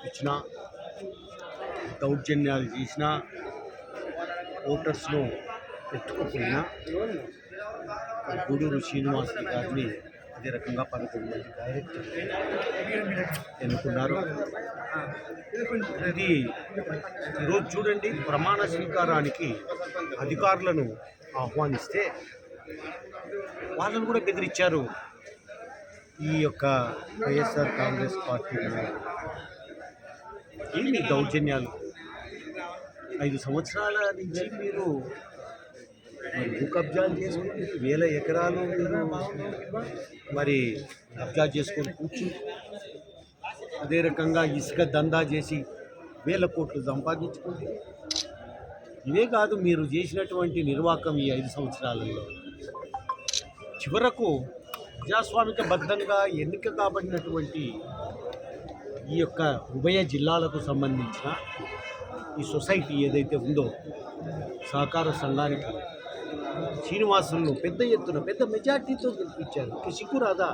చూపించినా, దౌర్జన్యాలు చేసినా, ఓటర్స్ను పెట్టుకుపోయినా గూడూరు శ్రీనివాసులు గారిని అదే రకంగా 11 మంది డైరెక్టర్ ఎన్నుకున్నారు. ఇది ఈరోజు చూడండి, ప్రమాణ స్వీకారానికి అధికారులను ఆహ్వానిస్తే వాళ్ళను కూడా బెదిరించారు ఈ యొక్క వైఎస్ఆర్ కాంగ్రెస్ పార్టీ. ఏంటి దౌర్జన్యాలు? 5 సంవత్సరాల నుంచి మీరు భూ కబ్జాలు చేసుకుని 1000 ఎకరాలు మీరు మరి కబ్జా చేసుకొని కూర్చుని, అదే రకంగా ఇసుక దందా చేసి 1000 కోట్లు సంపాదించుకుంది. ఇవే కాదు మీరు చేసినటువంటి నిర్వాకం ఈ 5 సంవత్సరాలలో. చివరకు ప్రజాస్వామికబద్ధంగా ఎన్నిక కాబడినటువంటి ఈ యొక్క ఉభయ జిల్లాలకు సంబంధించిన ఈ సొసైటీ ఏదైతే ఉందో, సహకార సంఘానికి శ్రీనివాసులను పెద్ద ఎత్తున పెద్ద మెజార్టీతో గెలిపించారు. సిగ్గు రాదా?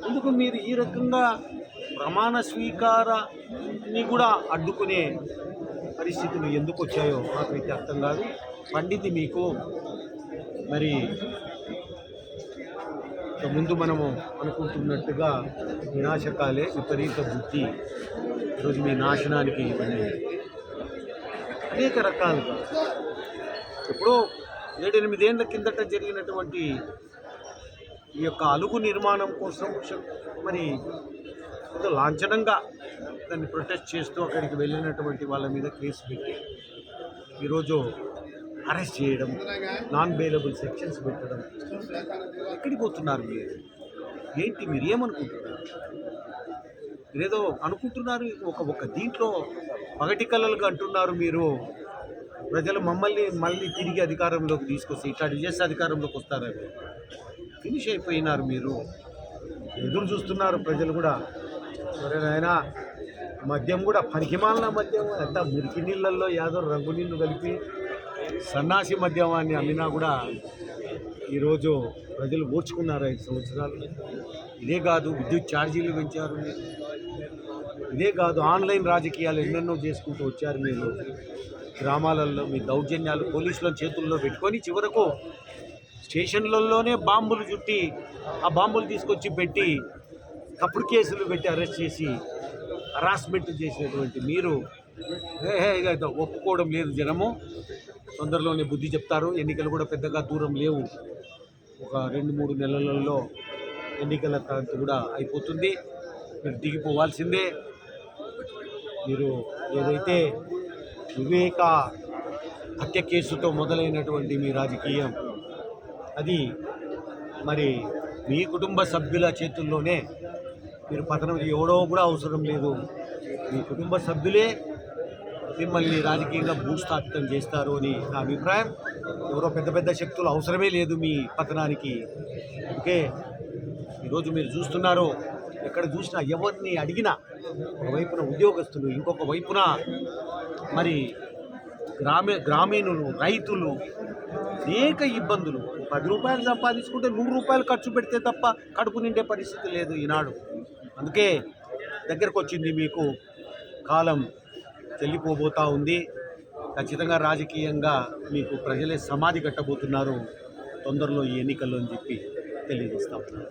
ఎందుకు మీరు ఈ రకంగా ప్రమాణ స్వీకారాన్ని కూడా అడ్డుకునే పరిస్థితులు ఎందుకు వచ్చాయో నాకైతే అర్థం కాదు. పండింది మీకు మరి ముందు మనము అనుకుంటున్నట్టుగా వినాశకాలే, విపరీత బుద్ధి ఈరోజు మీ నాశనానికి ఇవన్నీ అనేక రకాలుగా. ఎప్పుడో 7-8 ఏళ్ల కిందట జరిగినటువంటి ఈ యొక్క అలుగు నిర్మాణం కోసం మరి ఏదో లాంఛనంగా దాన్ని ప్రొటెస్ట్ చేస్తూ అక్కడికి వెళ్ళినటువంటి వాళ్ళ మీద కేసు పెట్టి ఈరోజు అరెస్ట్ చేయడం, నాన్ బెయిలబుల్ సెక్షన్స్ పెట్టడం. ఎక్కడికి పోతున్నారు మీరు? ఏంటి మీరు ఏమనుకుంటున్నారు? మీరేదో అనుకుంటున్నారు, ఒక దీంట్లో పగటి కళలుగా అంటున్నారు మీరు. ప్రజలు మళ్ళీ తిరిగి అధికారంలోకి తీసుకొస్తే ఇట్లాంటి చేస్తే అధికారంలోకి వస్తారని ఫినిష్ అయిపోయినారు. మీరు ఎదురు చూస్తున్నారు ప్రజలు కూడా. ఎవరైనా మద్యం కూడా పనికిమాలిన మద్యం, అంతా మురికి నీళ్ళల్లో యాదో రంగు నీళ్ళు కలిపి సన్నాసి మద్యమాన్ని అమ్మినా కూడా ఈరోజు ప్రజలు ఓర్చుకున్నారు 5 సంవత్సరాలు. ఇదే కాదు, విద్యుత్ ఛార్జీలు పెంచారు. ఇదే కాదు, ఆన్లైన్ రాజకీయాలు ఎన్నెన్నో చేసుకుంటూ వచ్చారు మీరు. గ్రామాలలో మీ దౌర్జన్యాలు పోలీసుల చేతుల్లో పెట్టుకొని చివరకు స్టేషన్లలోనే బాంబులు చుట్టి ఆ బాంబులు తీసుకొచ్చి పెట్టి తప్పుడు కేసులు పెట్టి అరెస్ట్ చేసి హరాస్మెంట్ చేసినటువంటి మీరు ఒప్పుకోవడం లేదు. జనము తొందరలోనే బుద్ధి చెప్తారు. ఎన్నికలు కూడా పెద్దగా దూరం లేవు. ఒక 2-3 నెలలలో ఎన్నికల కాంతి కూడా అయిపోతుంది. మీరు దిగిపోవాల్సిందే. మీరు ఏదైతే వివేక హత్య కేసుతో మొదలైనటువంటి మీ రాజకీయం, అది మరి మీ కుటుంబ సభ్యుల చేతుల్లోనే మీరు పతనం. ఎవడో కూడా అవసరం లేదు. మీ కుటుంబ సభ్యులే మిమ్మల్ని రాజకీయంగా భూస్థాపితం చేస్తారు అని నా అభిప్రాయం. ఎవరో పెద్ద పెద్ద శక్తులు అవసరమే లేదు మీ పతనానికి. ఓకే, ఈరోజు మీరు చూస్తున్నారు, ఎక్కడ చూసినా ఎవరిని అడిగినా ఒకవైపున ఉద్యోగస్తులు, ఇంకొక వైపున మరి గ్రామీణులు, రైతులు, అనేక ఇబ్బందులు. 10 రూపాయలు సంపాదించుకుంటే 100 రూపాయలు ఖర్చు పెడితే తప్ప కడుపు నిండే పరిస్థితి లేదు ఈనాడు. అందుకే దగ్గరకు వచ్చింది మీకు కాలం, చెల్లిపోబోతూ ఉంది. ఖచ్చితంగా రాజకీయంగా మీకు ప్రజలే సమాధి కట్టబోతున్నారు తొందరలో ఈ ఎన్నికల్లో అని చెప్పి తెలియజేస్తా ఉన్నారు.